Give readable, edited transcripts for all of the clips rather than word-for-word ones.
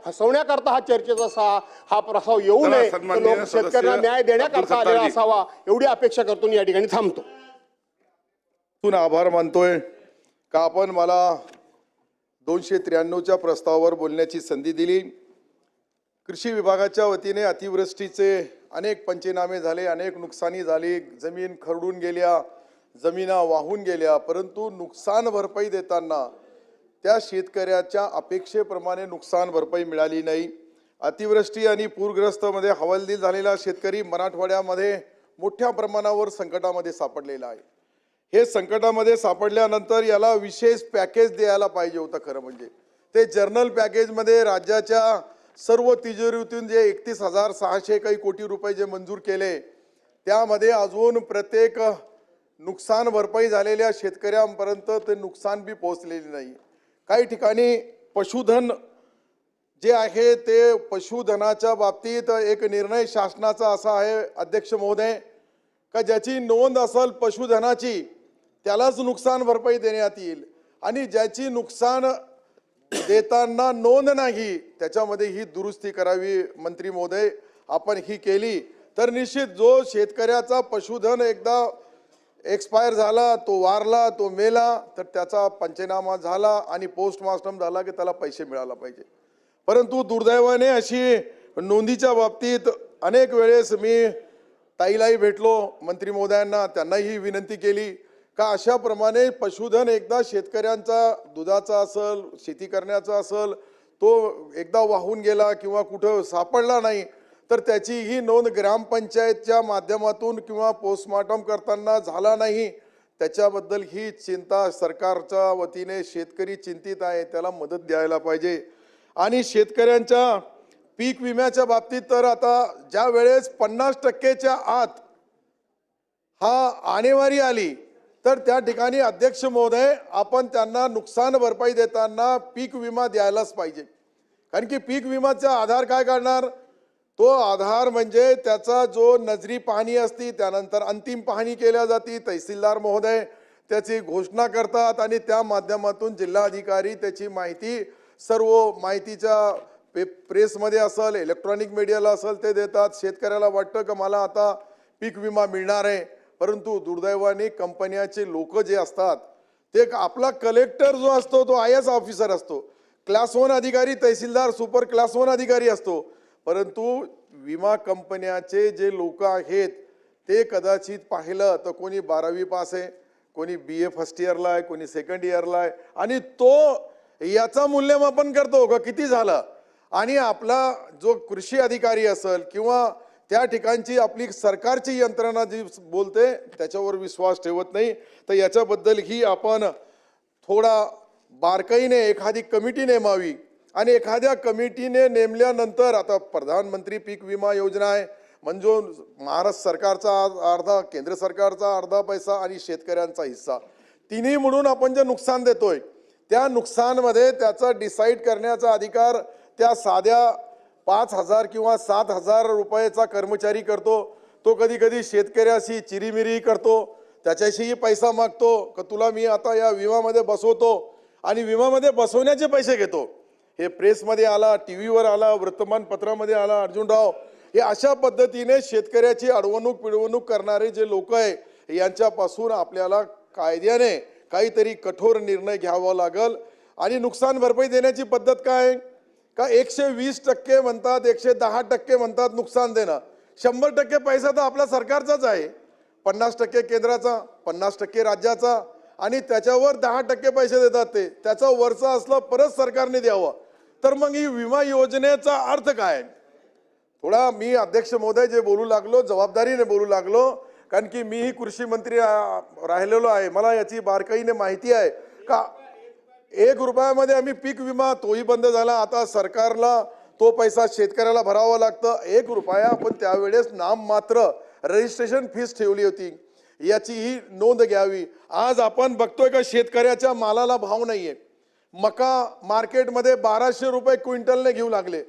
फसवण्याकरता हा चर्चेचा हा प्रस्ताव येऊ नये, लोक शेतकऱ्यांना न्याय देण्याकरता आलेला असावा एवढी अपेक्षा करतो. या ठिकाणी थांबतो. तुला आभार मानतोय का आपण मला 293च्या प्रस्तावावर बोलण्याची संधी दिली. कृषी विभागाच्या वतीने अतिवृष्टीचे अनेक पंचनामे झाले, अनेक नुकसानी झाली, जमीन खरडून गेल्या, जमिना वाहून गेल्या, परंतु नुकसान भरपाई देताना त्या शेतकऱ्याच्या अपेक्षेप्रमाणे नुकसान भरपाई मिळाली नाही. अतिवृष्टी आणि पूरग्रस्तमध्ये हवालदिल झालेला शेतकरी मराठवाड्यामध्ये मोठ्या प्रमाणावर संकटामध्ये सापडलेला आहे. हे संकटामध्ये सापडल्यानंतर याला विशेष पॅकेज द्यायला पाहिजे होतं. खरं म्हणजे ते जर्नल पॅकेजमध्ये राज्याच्या सर्व तिजोरीतून जे 31,600 काही कोटी रुपये जे मंजूर केले, त्यामध्ये अजून प्रत्येक नुकसान भरपाई झालेल्या शेतकऱ्यांपर्यंत ते नुकसान बी पोहोचलेले नाही. काही ठिकाणी पशुधन जे आहे ते पशुधनाच्या बाबतीत एक निर्णय शासनाचा असा आहे अध्यक्ष महोदय का ज्याची नोंद असेल पशुधनाची त्यालाच नुकसान भरपाई देण्यात येईल, आणि ज्याची नुकसान देताना नोंद नाही त्याच्यामध्ये ही दुरुस्ती करावी. मंत्री महोदय आपण ही केली तर निश्चित जो शेतकऱ्याचा पशुधन एकदा एक्सपायर झाला, तो वारला, तो मेला, तर त्याचा पंचनामा झाला आणि पोस्टमार्टम झाला की त्याला पैसे मिळायला पाहिजे. परंतु दुर्दैवाने अशी नोंदीच्या बाबतीत अनेक वेळेस मी ताईलाही भेटलो, मंत्री महोदयांना, त्यांनाही विनंती केली का अशाप्रमाणे पशुधन एकदा शेतकऱ्यांचा दुधाचा असेल, शेती करण्याचा असेल, तो एकदा वाहून गेला किंवा कुठं सापडला नाही तर त्याची ही नोंद ग्रामपंचायतच्या माध्यमातून किंवा पोस्टमार्टम करताना झाला नाही, त्याच्याबद्दल ही चिंता सरकारच्या वतीने शेतकरी चिंतित आहे, त्याला मदत द्यायला पाहिजे. आणि शेतकऱ्यांच्या पीक विम्याच्या बाबतीत तर आता ज्या वेळेस 50%च्या आत हा आणेवारी आली तर त्या ठिकाणी अध्यक्ष महोदय आपण त्यांना नुकसान भरपाई देताना पीक विमा द्यायलाच पाहिजे. कारण की पीक विमाचा आधार काय करणार, तो आधार म्हणजे त्याचा जो नजरी पाहणी असती, त्यानंतर अंतिम पाहणी केल्या जाते, तहसीलदार महोदय त्याची घोषणा करतात आणि त्या माध्यमातून जिल्हाधिकारी त्याची माहिती सर्व माहितीच्या प्रेसमध्ये असेल, इलेक्ट्रॉनिक मीडियाला असेल ते देतात. शेतकऱ्याला वाटतं की मला आता पीक विमा मिळणार आहे, परंतु दुर्दैवाने कंपन्याचे लोक जे असतात ते आपला कलेक्टर जो असतो तो IAS ऑफिसर असतो, क्लास 1 अधिकारी, तहसीलदार सुपर क्लास 1 अधिकारी असतो, परंतु विमा कंपन्याचे जे लोक आहेत ते कदाचित पाहिलं तर कोणी 12वी पास आहे, कोणी BA फर्स्ट इयरला आहे, कोणी सेकंड इयरला आहे, आणि तो याचा मूल्यमापन करतो का किती झालं, आणि आपला जो कृषी अधिकारी असेल किंवा त्या ठिकाणची आपली सरकारची यंत्रणा जी बोलते त्याच्यावर विश्वास ठेवत नाही. तर याच्याबद्दल ही आपण थोडा बारकाईने एखादी कमिटी नेमावी, आणि एखाद्या कमिटीने नेमल्यानंतर आता प्रधानमंत्री पीक विमा योजना आहे, म्हणजे महाराष्ट्र सरकारचा अर्धा, केंद्र सरकारचा अर्धा पैसा आणि शेतकऱ्यांचा हिस्सा, तिन्ही मिळून आपण जे नुकसान देतोय त्या नुकसानमध्ये त्याचा डिसाईड करण्याचा अधिकार त्या साध्या 5,000 किंवा 7,000 रुपयाचा कर्मचारी करतो. तो कधी कधी शेतकऱ्याशी चिरीमिरी करतो, त्याच्याशीही पैसा मागतो का तुला मी आता या विमामध्ये बसवतो, आणि विमामध्ये बसवण्याचे पैसे घेतो. हे प्रेसमध्ये आला, टीव्हीवर आला, वृत्तमानपत्रामध्ये आला, अर्जुनराव, हे अशा पद्धतीने शेतकऱ्याची अडवणूक पिळवणूक करणारे जे लोक आहे यांच्यापासून आपल्याला कायद्याने काहीतरी कठोर निर्णय घ्यावा लागेल. आणि नुकसान भरपाई देण्याची पद्धत काय का 120% म्हणतात, 110% म्हणतात नुकसान देणं, 100% पैसा तर आपल्या सरकारचाच आहे, 50% केंद्राचा, 50% राज्याचा, आणि त्याच्यावर 10% पैसे देतात ते, त्याचा वरचा असलं परत सरकारने द्यावं. तर मग ही विमा योजनेचा अर्थ काय? थोडा मी अध्यक्ष महोदय जे बोलू लागलो जबाबदारीने बोलू लागलो, कारण की मीही कृषी मंत्री राहिलेलो आहे, मला याची बारकाईने माहिती आहे का 1 रुपयामध्ये आम्ही पीक विमा तोही बंद झाला, आता सरकारला तो पैसा शेतकऱ्याला भरावा लागतं. 1 रुपया आपण त्यावेळेस नाममात्र रजिस्ट्रेशन फीस ठेवली होती, याची ही नोंद घ्यावी. आज आपण बघतोय का शेतकऱ्याच्या मालाला भाव नाहीये, मका मार्केटमध्ये 1200 रुपये क्विंटलने घेऊ लागले.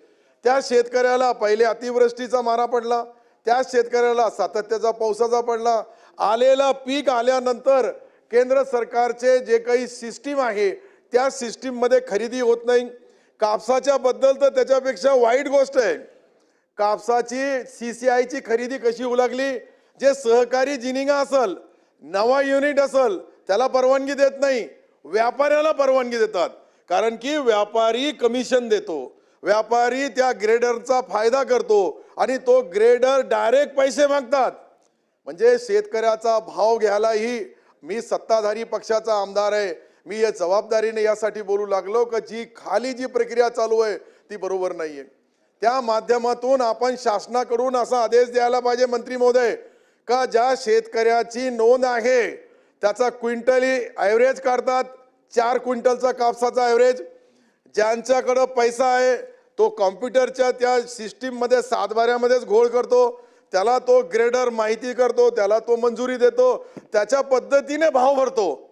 त्या शेतकऱ्याला पहिले अतिवृष्टीचा मारा पडला, त्या शेतकऱ्याला सातत्याचा पावसाचा पडला, आलेला पीक आल्यानंतर केंद्र सरकारचे जे काही सिस्टीम आहे त्या सिस्टीम मध्ये खरेदी होत नाही, कापसाच्या बद्दल तर त्याच्यापेक्षा वाईट गोष्ट आहे. कापसाची CCIची खरेदी कशी होऊ लागली? जे सहकारी जिनिंगा असल, नवा युनिट असल, त्याला परवानगी देत नाही, व्यापाऱ्याला परवानगी देतात. कारण की व्यापारी कमिशन देतो, व्यापारी त्या ग्रेडरचा फायदा करतो आणि तो ग्रेडर डायरेक्ट पैसे मागतात. म्हणजे शेतकऱ्याचा भाव घ्यायलाही मी सत्ताधारी पक्षाचा आमदार आहे, मी या जबाबदारीने यासाठी बोलू लागलो की जी खाली जी प्रक्रिया चालू आहे ती बरोबर नाहीये. त्या माध्यमातून आपण शासनाकडून असा आदेश द्यायला पाहिजे मंत्री महोदय का ज्या शेतकऱ्याची नोंद आहे त्याचा क्विंटली ॲव्हरेज काढतात, 4 क्विंटलचा कापसाचा ॲव्हरेज. ज्यांच्याकडं पैसा आहे तो कॉम्प्युटरच्या त्या सिस्टीममध्ये सातबाऱ्यामध्येच घोळ करतो, त्याला तो ग्रेडर माहिती करतो, त्याला तो मंजुरी देतो, त्याच्या पद्धतीने भाव भरतो.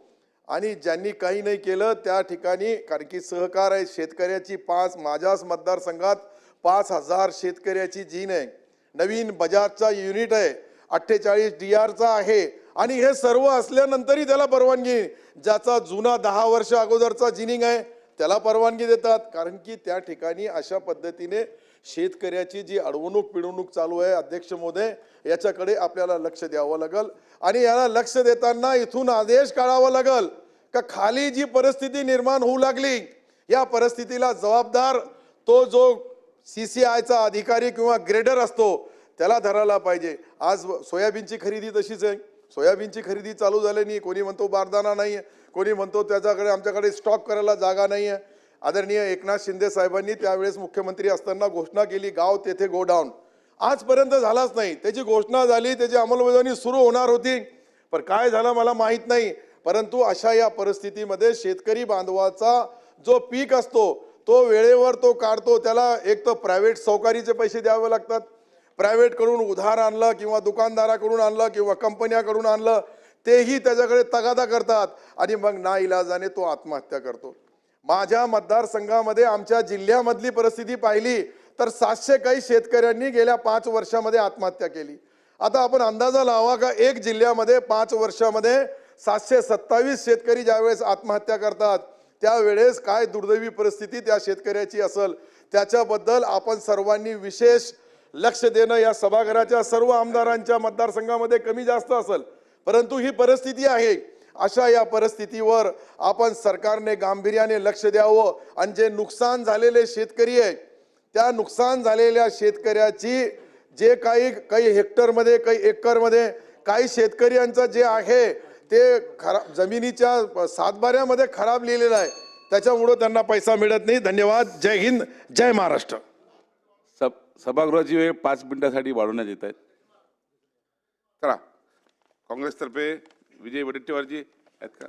आणि ज्यांनी काही नाही केलं त्या ठिकाणी, कारण की सहकार आहे शेतकऱ्याची, माझ्याच मतदारसंघात 5,000 शेतकऱ्याची जीन आहे, नवीन बजाजचा युनिट आहे, 48 DR आहे आणि हे सर्व असल्यानंतरही त्याला परवानगी. ज्याचा जुना 10 वर्ष अगोदरचा जिनिंग आहे त्याला परवानगी देतात. कारण की त्या ठिकाणी अशा पद्धतीने शेतकऱ्याची जी अडवणूक पिडवणूक चालू आहे. अध्यक्ष महोदय, याच्याकडे आपल्याला लक्ष द्यावं लागेल आणि याला लक्ष देताना इथून आदेश काढावा लागेल का खाली जी परिस्थिती निर्माण होऊ लागली या परिस्थितीला जबाबदार तो जो CCIचा अधिकारी किंवा ग्रेडर असतो त्याला धरायला पाहिजे. आज सोयाबीनची खरेदी तशीच आहे, सोयाबीनची खरेदी चालू झाली नाही. कोणी म्हणतो बारदाना नाही आहे, कोणी म्हणतो त्याच्याकडे आमच्याकडे स्टॉक करायला जागा नाही आहे. आदरणीय एकनाथ शिंदे साहेबांनी त्यावेळेस मुख्यमंत्री असताना घोषणा केली गाव तेथे गोडाऊन, आजपर्यंत झालाच नाही. त्याची घोषणा झाली, त्याची अंमलबजावणी सुरू होणार होती, पण काय झालं मला माहीत नाही. परंतु अशा या परिस्थितीमध्ये शेतकरी बांधवाचा जो पीक असतो तो वेळेवर तो काढतो, त्याला एक तर प्रायव्हेट सावकारीचे पैसे द्यावे लागतात, प्रायव्हेटकडून उधार आणलं किंवा दुकानदाराकडून आणलं किंवा कंपन्याकडून आणलं तेही त्याच्याकडे तगादा करतात आणि मग नाईलाजाने तो आत्महत्या करतो. माझ्या मतदारसंघामध्ये आमच्या जिल्ह्यामधली परिस्थिती पाहिली तर 700 काही शेतकऱ्यांनी गेल्या 5 वर्षामध्ये आत्महत्या केली. आता आपण अंदाजा लावा का एक जिल्ह्यामध्ये 5 वर्षामध्ये 727 शेतकरी ज्यावेळेस आत्महत्या करतात त्यावेळेस काय दुर्दैवी परिस्थिती त्या शेतकऱ्याची असेल. त्याच्याबद्दल आपण सर्वांनी विशेष लक्ष देणं या सभागृहाच्या सर्व आमदारांच्या मतदारसंघामध्ये कमी जास्त असेल, परंतु ही परिस्थिती आहे. अशा या परिस्थितीवर आपण सरकारने गांभीर्याने लक्ष द्यावं आणि जे नुकसान झालेले शेतकरी आहेत त्या नुकसान झालेल्या शेतकऱ्याची जे काही हेक्टरमध्ये काही एकरमध्ये काही शेतकऱ्यांचं जे आहे ते खराब जमिनीच्या सातबाऱ्यामध्ये खराब लिहिलेलं आहे, त्याच्यामुळे त्यांना पैसा मिळत नाही. धन्यवाद. जय हिंद, जय महाराष्ट्र. सभागृहाची वेळ 5 मिनिटांसाठी वाढवण्यात येत आहेत. चला, काँग्रेसतर्फे विजय वडेट्टीवारजी आहेत का?